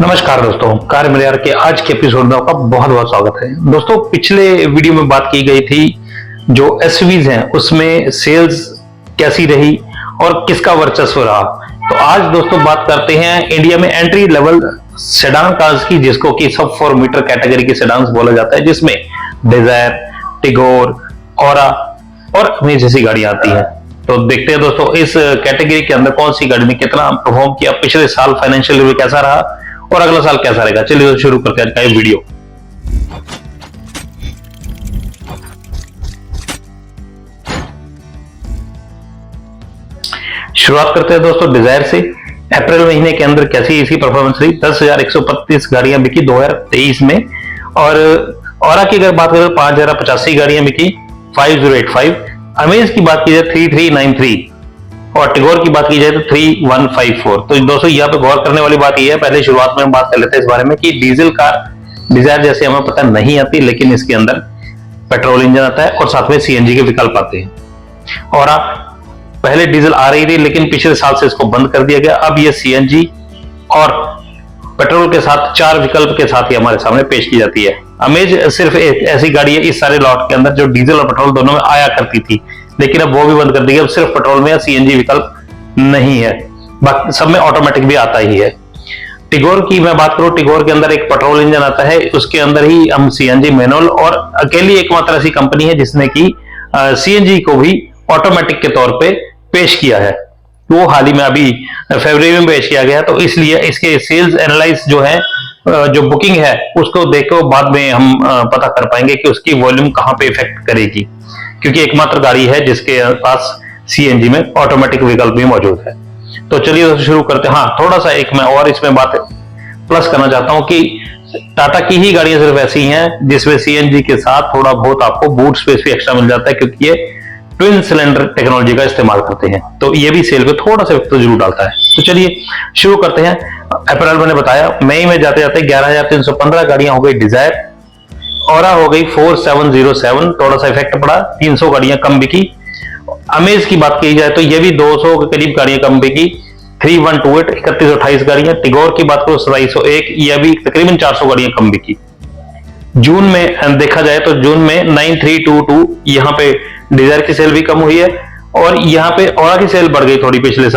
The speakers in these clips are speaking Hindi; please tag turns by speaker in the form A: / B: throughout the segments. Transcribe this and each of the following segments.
A: नमस्कार दोस्तों, कार मलियार के आज के एपिसोड में आपका बहुत बहुत स्वागत है। दोस्तों, पिछले वीडियो में बात की गई थी जो एसयूवीज हैं उसमें सेल्स कैसी रही और किसका वर्चस्व रहा। तो आज दोस्तों बात करते हैं इंडिया में एंट्री लेवल सेडान कार्स की, जिसको कि सब 4 मीटर कैटेगरी के सेडान्स बोला जाता है, जिसमें डिजायर, टिगोर, ऑरा और अमेज जैसी गाड़ियां आती है। तो देखते हैं दोस्तों इस कैटेगरी के अंदर कौन सी गाड़ी ने कितना परफॉर्म किया, पिछले साल फाइनेंशियल ईयर कैसा रहा और अगला साल कैसा रहेगा। चलिए तो शुरू करते हैं आज का ये वीडियो। शुरुआत करते हैं दोस्तों डिजायर से। अप्रैल महीने के अंदर कैसी इसकी परफॉर्मेंस रही। 10,135 गाड़ियां बिकी 2023 में, और ऑरा की अगर बात करें 5,085 गाड़ियां बिकी 5085। अमेज की बात की जाए 3393 और टिगोर की बात की जाए तो 3154। तो दोस्तों यहाँ पे गौर करने वाली बात यह है, पहले शुरुआत में हम बात कर लेते हैं इस बारे में कि डीजल कार डिजायर जैसे हमें पता नहीं आती, लेकिन इसके अंदर पेट्रोल इंजन आता है और साथ में सीएनजी के विकल्प आते हैं। और पहले डीजल आ रही थी लेकिन पिछले साल से इसको बंद कर दिया गया। अब ये सीएनजी और पेट्रोल के साथ 4 विकल्प के साथ ही हमारे सामने पेश की जाती है। अमेज सिर्फ एक ऐसी गाड़ी है इस सारे लॉट के अंदर जो डीजल और पेट्रोल दोनों में आया करती थी, लेकिन अब वो भी बंद कर दी गई। अब सिर्फ पेट्रोल में या सीएनजी विकल्प नहीं है, बाकी सब में ऑटोमेटिक भी आता ही है। टिगोर की मैं बात करूं, टिगोर के अंदर एक पेट्रोल इंजन आता है, उसके अंदर ही हम सीएनजी मैनुअल, और अकेली एकमात्र ऐसी कंपनी है जिसने की सीएनजी को भी ऑटोमेटिक के तौर पे पेश किया है। वो हाल ही में अभी फरवरी में पेश किया गया, तो इसलिए इसके सेल्स एनालाइज जो है, जो बुकिंग है, उसको देखो बाद में हम पता कर पाएंगे कि उसकी वॉल्यूम कहां पे इफेक्ट करेगी, क्योंकि एकमात्र गाड़ी है जिसके पास सीएनजी में ऑटोमेटिक विकल्प भी मौजूद है। तो चलिए शुरू करते हैं। हाँ, थोड़ा सा एक मैं और इसमें बात प्लस करना चाहता हूं कि टाटा की ही गाड़ियां सिर्फ ऐसी हैं जिसमें सीएनजी के साथ थोड़ा बहुत आपको बूट स्पेस भी एक्स्ट्रा मिल जाता है, क्योंकि ये ट्विन सिलेंडर टेक्नोलॉजी का इस्तेमाल करते हैं, तो ये भी सेल पे थोड़ा सा तो जरूर डालता है। तो चलिए शुरू करते हैं। अप्रैल मैंने बताया, मई में जाते जाते 11,315 गाड़ियां हो गई डिजायर, ऑरा हो गई 4707, थोड़ा सा इफेक्ट पड़ा, 300 गाड़ियां कम बिकी। अमेज की बात की जाए तो ये भी 200 के करीब गाड़ियां कम बिकी, 3128, 3128 गाड़ियां। टिगोर की बात करो 2701, यह भी तकरीबन 400 गाड़ियां कम बिकी। जून में देखा जाए तो जून में 9322 यहाँ पे डिजायर की सेल भी कम हुई है, और यहाँ पे ऑरा की सेल बढ़ गई थोड़ी पिछले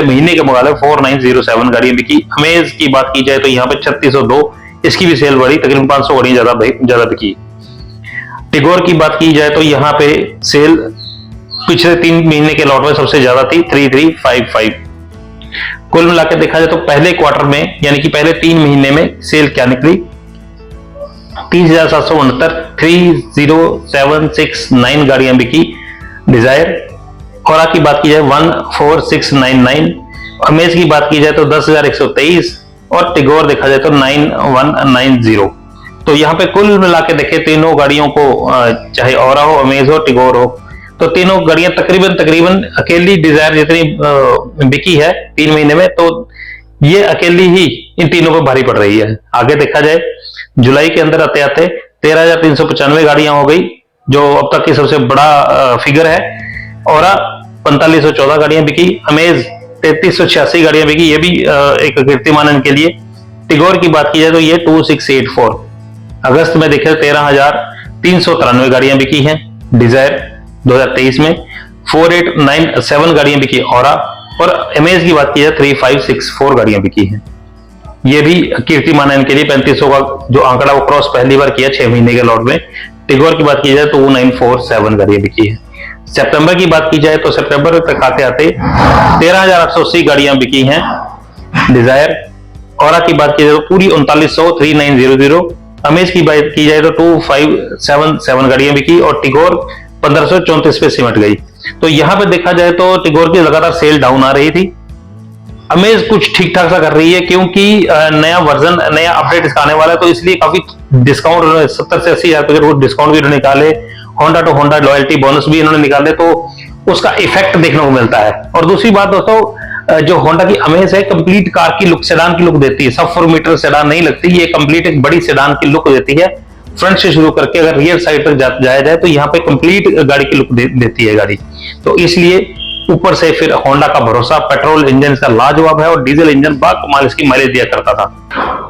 A: महीने के मुकाबले, 4907 गाड़ियां बिकी। अमेज की बात की जाए तो यहाँ पे 3602, इसकी भी सेल बढ़ी, तकरीबन 500 गाड़ियां ज्यादा बिकी। टिगोर की बात की जाए तो यहाँ पे सेल पिछले 3 महीने के लॉट में सबसे ज्यादा थी, 3355। कुल मिलाकर देखा जाए तो पहले क्वार्टर में यानी कि पहले 3 महीने में सेल क्या निकली, 30,769, 30,769 गाड़ियां बिकी डिजायर। ऑरा की बात की जाए 14,699, अमेज की बात की जाए तो 10,123, और टिगोर देखा जाए तो 9,190। तो यहाँ पे कुल मिला के देखें तीनों गाड़ियों को, चाहे ऑरा हो, अमेज हो, टिगोर हो, तो तीनों गाड़ियां तकरीबन अकेली डिजायर जितनी बिकी है 3 महीने में, तो ये अकेली ही इन तीनों पर भारी पड़ रही है। आगे देखा जाए जुलाई के अंदर आते आते 13,395 गाड़ियां हो गई, जो अब तक की सबसे बड़ा फिगर है। ऑरा 4514 गाड़ियां बिकी, अमेज 3386 गाड़ियां बिकी, ये भी एक कीर्तिमान के लिए। टिगोर की बात की जाए तो ये 2684। अगस्त में देखे 13,393 गाड़ियां बिकी हैं डिजायर 2023 में, 4897 गाड़ियां बिकी ऑरा, और अमेज की बात की जाए 3564 गाड़ियां बिकी हैं। ये भी कीर्तिमान के लिए 3500 का जो आंकड़ा वो क्रॉस पहली बार किया 6 महीने के लॉट में। टिगोर की बात की जाए तो 2947 गाड़ियां बिकी है। सितंबर की बात की जाए तो सितंबर तक आते आते 13,880 गाड़ियां बिकी हैं डिजायर। ऑरा की बात की जाए तो पूरी 3900, 3900। अमेज की बात की जाए तो 2577 गाड़ियां बिकी, और टिगोर 1534 पे सिमट गई। तो यहां पे देखा जाए तो टिगोर की लगातार सेल डाउन आ रही थी। अमेज कुछ ठीक ठाक सा कर रही है, क्योंकि नया वर्जन, नया अपडेट इसका आने वाला है, तो इसलिए काफी डिस्काउंट 70 से 80 हजार रुपए डिस्काउंट भी इन्होंने निकाले। Honda to Honda loyalty bonus भी इन्होंने निकाले, तो उसका इफेक्ट देखने को मिलता है। और दूसरी बात दोस्तों, जो होंडा की अमेज है कंप्लीट कार की लुक, सेडान की लुक देती है, सब 4 मीटर सेडान नहीं लगती, ये कंप्लीट एक बड़ी सेडान की लुक देती है। फ्रंट से शुरू करके अगर रियर साइड तक जाया जाए तो यहाँ पे कंप्लीट गाड़ी की लुक देती है गाड़ी, तो इसलिए ऊपर से फिर होंडा का भरोसा, पेट्रोल इंजन इसका लाजवाब है और डीजल इंजन बाकमाल इसकी माइलेज दिया करता था।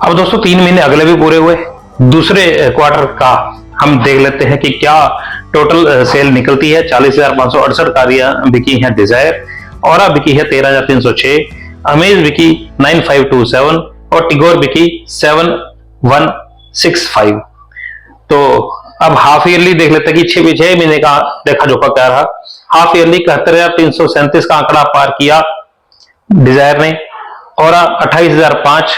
A: अब दोस्तों 3 महीने अगले भी पूरे हुए, दूसरे क्वार्टर का हम देख लेते हैं कि क्या टोटल सेल निकलती है। 40,568 गाड़ियां बिकी हैं डिजायर, और बिकी है 13,306, अमेज बिकी 9,527 और टिगोर बिकी 7,165। तो अब हाफ ईयरली देख लेते हैं कि 6 महीने का देखा जोखा क्या रहा। हाफ ईयरली 71,337 का आंकड़ा पार किया डिजायर ने, और 28,005,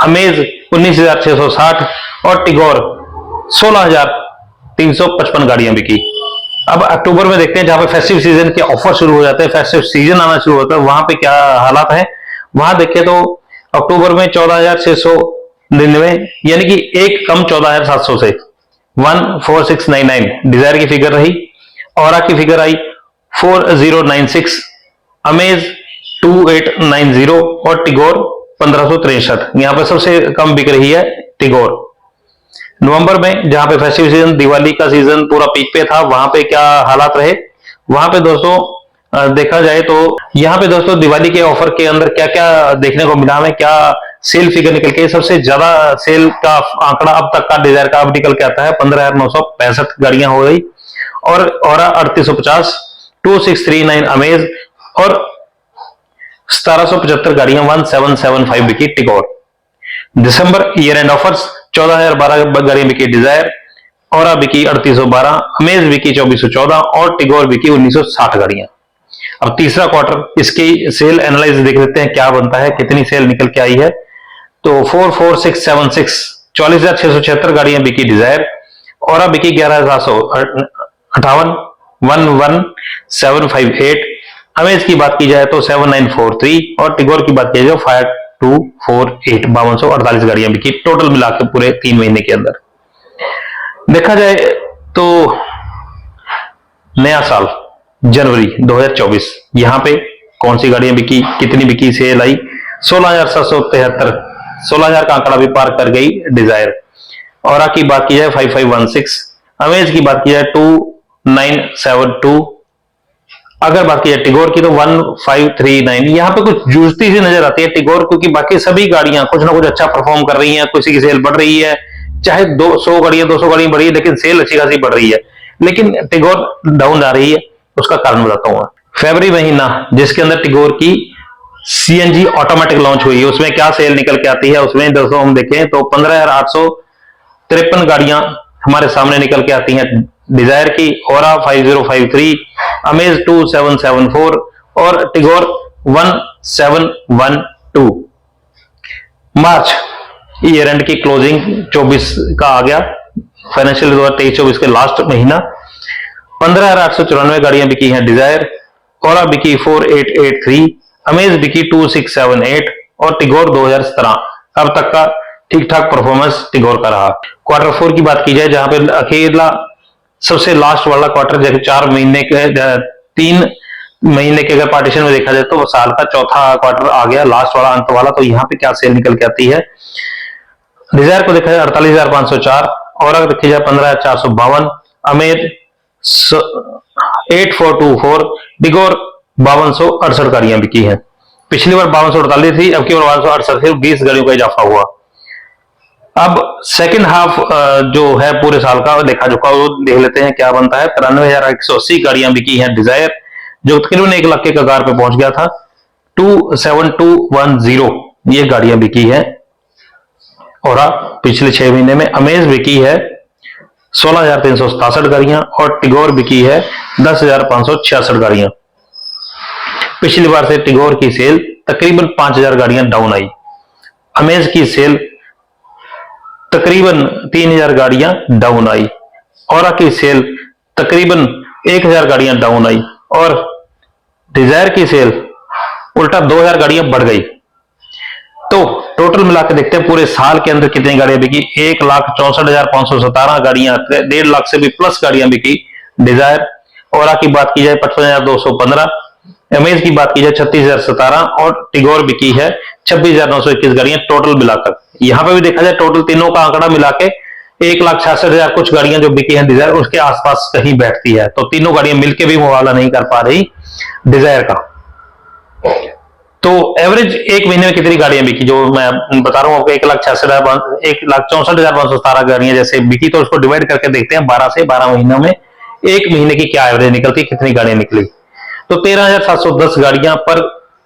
A: अमेज 19,660 और टिगोर 16,355 गाड़ियां बिकी। अब अक्टूबर में देखते हैं, जहां पे फेस्टिव सीजन के ऑफर शुरू हो जाते हैं, फेस्टिव सीजन आना शुरू होता है, वहां पे क्या हालात है। वहां देखें तो अक्टूबर में 14,699, यानी कि एक कम 14,700 से 14699 डिजायर की फिगर रही। औरा की फिगर आई 4096, अमेज 2890 और टिगोर 1563। यहां पर सबसे कम बिक रही है टिगोर। नवंबर में, जहां पे फेस्टिव सीजन, दिवाली का सीजन पूरा पीक पे था, वहां पे क्या हालात रहे। वहां पे दोस्तों देखा जाए तो यहाँ पे दोस्तों दिवाली के ऑफर के अंदर क्या क्या देखने को मिला हमें, क्या सेल फिगर निकल के। सबसे ज्यादा सेल का आंकड़ा अब तक का डिजायर का अब निकल के आता है, 15,965 गाड़ियां हो गई, और औरा 3850, 2639 अमेज और 1775 गाड़ियां 1775 बिकी टिगोर। दिसंबर ईयर एंड ऑफर्स 14,012 गाड़ियां बिकी डिजायर, औरा बिकी 3812, अमेज बिकी 2414 और टिगोर बिकी 1960 गाड़ियां। अब तीसरा क्वार्टर, इसकी सेल एनालाइज देख लेते हैं क्या बनता है, कितनी सेल निकल के आई है। तो 44676, 40,676 गाड़ियां बिकी डिजायर, और बिकी 11,758, 11,758। अमेज की बात की जाए तो 7,943 और टिगोर की बात की जाए 5,248, 5,248 गाड़ियां बिकी टोटल मिला के पूरे 3 महीने के अंदर। देखा जाए तो नया साल जनवरी 2024, यहां पे कौन सी गाड़ियां बिकी, कितनी बिकी, सेल आई 16,773, 16,000 का आंकड़ा भी पार कर गई डिजायर। औरा की बात की जाए 5,516, अमेज की बात की जाए 2,972, अगर बात की जाए टिगोर की तो 1,539। यहां पे कुछ जूझती सी नजर आती है टिगोर, क्योंकि बाकी सभी गाड़ियां कुछ ना कुछ अच्छा परफॉर्म कर रही हैं, किसी की सेल बढ़ रही है, चाहे 200 गाड़ियां 200 गाड़ियां बढ़ी है, लेकिन सेल अच्छी खासी बढ़ रही है। लेकिन टिगोर डाउन जा रही है, उसका कारण बताता हूं। फरवरी महीना जिसके अंदर टिगोर की सीएनजी ऑटोमेटिक लॉन्च हुई है, उसमें क्या सेल निकल के आती है, उसमें दोस्तों हम देखें तो 15,853 गाड़ियां हमारे सामने निकल के आती हैं डिजायर की, औरा 5053, अमेज 2774 और टिगोर 1712। मार्च ईयर एंड की क्लोजिंग 24 का आ गया, फाइनेंशियल 2023-24 के लास्ट महीना। 15,894 गाड़ियां बिकी हैं डिजायर, औरा बिकी 4883, अमेज बिकी 2678 और टिगोर 2017। अब तक का ठीक ठाक परफॉर्मेंस टिगोर का रहा। क्वार्टर 4 की बात की जाए, जहां पे अकेला सबसे लास्ट वाला क्वार्टर, जैसे 4 महीने के 3 महीने के अगर पार्टीशन में देखा जाए तो साल का चौथा क्वार्टर आ गया, लास्ट वाला, अंत वाला। तो यहाँ पे क्या सेल निकल के आती है, डिजायर को देखा जाए 48,504, और देखी जाए 15,452, अमेज 8424, टिगोर 5268 गाड़ियां बिकी हैं। पिछली बार 5248 थी, अब की बार 5268 थी, 20 गाड़ियों का इजाफा हुआ। अब सेकंड हाफ जो है पूरे साल का देखा जोखा वो देख लेते हैं क्या बनता है। 93,180 गाड़ियां बिकी हैं डिजायर, जो तकरीबन 1 लाख के कगार पे पहुंच गया था। 27210 ये गाड़ियां बिकी है, और पिछले 6 महीने में। अमेज बिकी है 16,367 गाड़ियां और टिगोर बिकी है 10,566 गाड़ियां। पिछली बार से टिगोर की सेल तकरीबन 5,000 गाड़ियां डाउन आई, अमेज की सेल तकरीबन 3,000 गाड़ियां डाउन आई, औरा की सेल तकरीबन 1,000 गाड़ियां डाउन आई, और डिजायर की सेल उल्टा 2,000 गाड़ियां बढ़ गई। तो टोटल मिलाकर देखते हैं पूरे साल के अंदर कितनी गाड़ियां बिकी। 1,64,517 गाड़ियां, 1.5 लाख से भी प्लस गाड़ियां बिकी डिजायर। औरा की बात की जाए 55,215, अमेज की बात की जाए 36,017 और टिगोर बिकी है 26,921 गाड़ियां टोटल मिलाकर। यहां पर भी देखा जाए टोटल तीनों का आंकड़ा मिला के 1,66,000 कुछ गाड़ियां जो बिकी हैं डिजायर, उसके आसपास कहीं बैठती है। तो तीनों गाड़ियां मिलकर भी मुकाबला नहीं कर पा रही डिजायर का। तो एवरेज एक महीने में कितनी गाड़ियां बिकी, जो मैं बता रहा हूं आपको, 1,64,517 गाड़ियां जैसे बिकी, तो उसको डिवाइड करके देखते हैं 12 से 12 महीनों में एक महीने की क्या एवरेज निकलती, कितनी गाड़ियां निकली। तो 13,710 गाड़ियां पर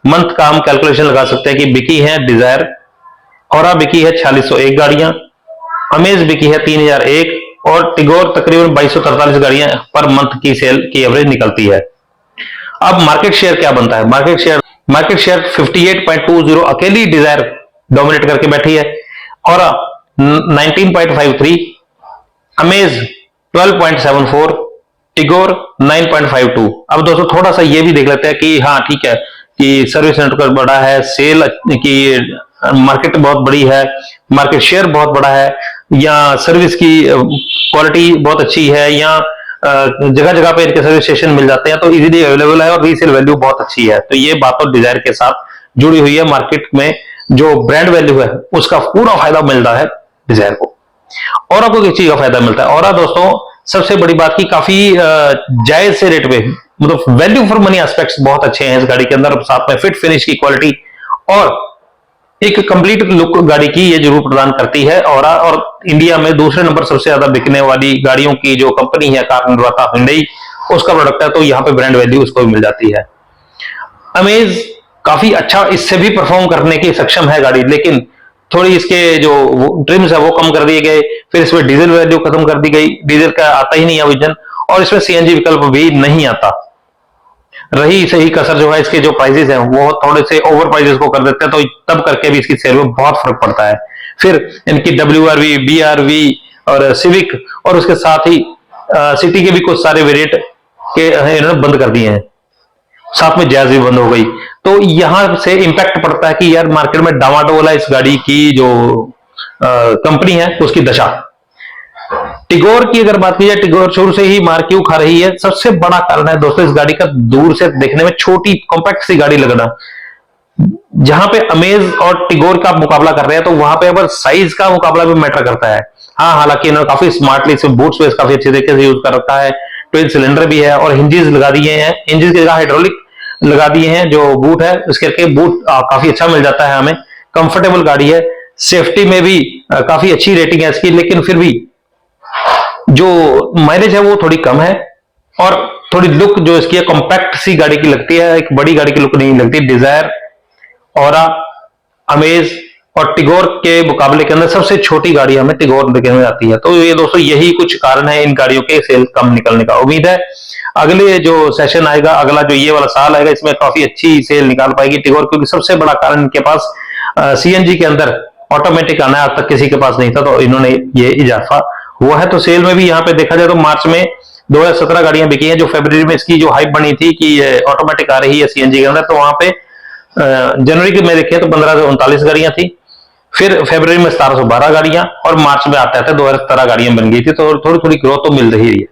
A: मंथ का हम कैलकुलेशन लगा सकते हैं कि बिकी है डिजायर। औरा बिकी है 4601 गाड़ियां, अमेज बिकी है 3001 और टिगोर तकरीबन 2243 गाड़ियां पर मंथ की सेल की एवरेज निकलती है। अब मार्केट शेयर क्या बनता है? मार्केट शेयर 58.20 अकेली डिजायर डोमिनेट करके बैठी है, और 19.53, अमेज 12.74, टिगोर 9.52। अब दोस्तों थोड़ा सा ये भी देख लेते हैं कि हाँ ठीक है कि सर्विस नेटवर्क बड़ा है, सेल की मार्केट बहुत बड़ी है, मार्केट शेयर बहुत बड़ा है, या सर्विस की क्वालिटी बहुत अच्छी है, या जगह जगह पे इनके सर्विस स्टेशन मिल जाते हैं, तो इजीली अवेलेबल है, और रीसेल वैल्यू बहुत अच्छी है। तो ये बात तो डिजायर के साथ जुड़ी हुई है। मार्केट में जो ब्रांड वैल्यू है उसका पूरा फायदा मिल रहा है डिजायर को। और आपको किस चीज का फायदा मिलता है? और दोस्तों सबसे बड़ी बात की काफी जायज से रेट पे, मतलब वैल्यू फॉर मनी एस्पेक्ट्स बहुत अच्छे हैं इस गाड़ी के अंदर, साथ में फिट फिनिश की क्वालिटी और एक कंप्लीट लुक गाड़ी की ये जरूर प्रदान करती है। और इंडिया में दूसरे नंबर सबसे ज्यादा बिकने वाली गाड़ियों की जो कंपनी है कार निर्माता हुंडई, उसका प्रोडक्ट है, तो यहां पे ब्रांड वैल्यू उसको भी मिल जाती है। अमेज काफी अच्छा इससे भी परफॉर्म करने की सक्षम है गाड़ी, लेकिन थोड़ी इसके जो ट्रिम्स है वो कम कर दिए गए, फिर इसमें डीजल वैल्यू खत्म कर दी गई, डीजल का आता ही नहीं है विजन, और इसमें सीएनजी विकल्प भी नहीं आता। रही सही कसर जो है इसके जो प्राइसेस हैं वो थोड़े से ओवर प्राइसेस को कर देते हैं, तो तब करके भी इसकी सेल में बहुत फर्क पड़ता है। फिर इनकी WRV, BRV और सिविक, और उसके साथ ही सिटी के भी कुछ सारे वेरिएंट के इन्होंने बंद कर दिए हैं, साथ में जैज भी बंद हो गई। तो यहां से इंपैक्ट पड़ता है कि यार मार्केट में डामाडोल है इस गाड़ी की जो कंपनी है उसकी दशा। टिगोर की अगर बात की जाए, टिगोर शुरू से ही मार क्यों खा रही है? सबसे बड़ा कारण है दोस्तों इस गाड़ी का दूर से देखने में छोटी कॉम्पैक्ट सी गाड़ी लगना। जहां पे अमेज और टिगोर का मुकाबला कर रहे हैं, तो वहां पे अगर साइज का मुकाबला भी मैटर करता है। हाँ, हालांकि इन्होंने काफी स्मार्टली इसमें बूट स्पेस काफी अच्छे तरीके से यूज कर रखा है, ट्विन सिलेंडर भी है, और हिंजेस लगा दिए हैं, हिंजेस की जगह हाइड्रोलिक लगा दिए हैं। जो बूट है उसके करके बूट काफी अच्छा मिल जाता है हमें, कंफर्टेबल गाड़ी है, सेफ्टी में भी काफी अच्छी रेटिंग है इसकी, लेकिन फिर भी जो माइलेज है वो थोड़ी कम है, और थोड़ी लुक जो इसकी है कॉम्पैक्ट सी गाड़ी की लगती है, एक बड़ी गाड़ी की लुक नहीं लगती। डिजायर, औरा, अमेज और टिगोर के मुकाबले के अंदर सबसे छोटी गाड़ी हमें टिगोर देखने में आती है। तो ये दोस्तों यही कुछ कारण है इन गाड़ियों के सेल कम निकलने का। उम्मीद है अगले जो सेशन आएगा, अगला जो ये वाला साल आएगा, इसमें काफी अच्छी सेल निकाल पाएगी टिगोर, क्योंकि सबसे बड़ा कारण इनके पास सीएनजी के अंदर ऑटोमेटिक आना है, आज तक किसी के पास नहीं था, तो इन्होंने ये इजाफा हुआ है। तो सेल में भी यहाँ पे देखा जाए तो मार्च में 2017 गाड़ियां बिकी हैं, जो फरवरी में इसकी जो हाइप बनी थी कि ऑटोमेटिक आ रही है सीएनजी के अंदर, तो वहां पे जनवरी के में देखें तो 1539 गाड़ियां थी, फिर फरवरी में 1712 गाड़ियां, और मार्च में आते आते 2017 गाड़ियां बन गई थी। तो थोड़ी थोड़ी ग्रोथ तो मिल रही है।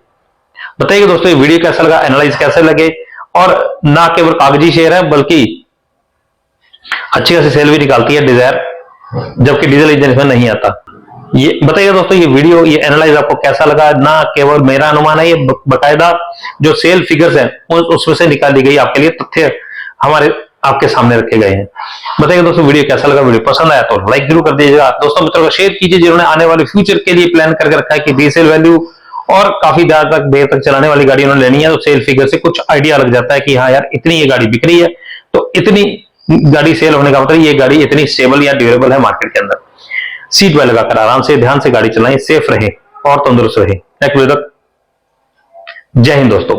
A: बताइए दोस्तों ये वीडियो कैसा लगा, एनालाइज कैसे लगे, और ना केवल कागजी शेयर है बल्कि अच्छी खासी सेल भी निकालती है डिजायर, जबकि डीजल इंजन इसमें नहीं आता। ये बताइए दोस्तों ये वीडियो, ये एनालाइज आपको कैसा लगा? ना केवल मेरा अनुमान है, ये बकायदा जो सेल फिगर्स हैं उसमें से निकाली गई आपके लिए तथ्य हमारे आपके सामने रखे गए हैं। बताइए दोस्तों वीडियो कैसा लगा? वीडियो पसंद आया तो लाइक जरूर कर दीजिएगा, दोस्तों मित्रों को शेयर कीजिए जिन्होंने आने वाले फ्यूचर के लिए प्लान करके रखा है कि रीसेल वैल्यू और काफी देर तक चलाने वाली गाड़ी उन्होंने लेनी है, तो सेल फिगर से कुछ आइडिया लग जाता है कि हाँ यार इतनी ये गाड़ी बिक रही है, तो इतनी गाड़ी सेल होने का मतलब ये गाड़ी इतनी स्टेबल या ड्यूरेबल है मार्केट के अंदर। सीट बेल्ट लगाकर आराम से ध्यान से गाड़ी चलाएं, सेफ रहें और तंदुरुस्त रहें। नेक्स्ट वीडियो तक जय हिंद दोस्तों।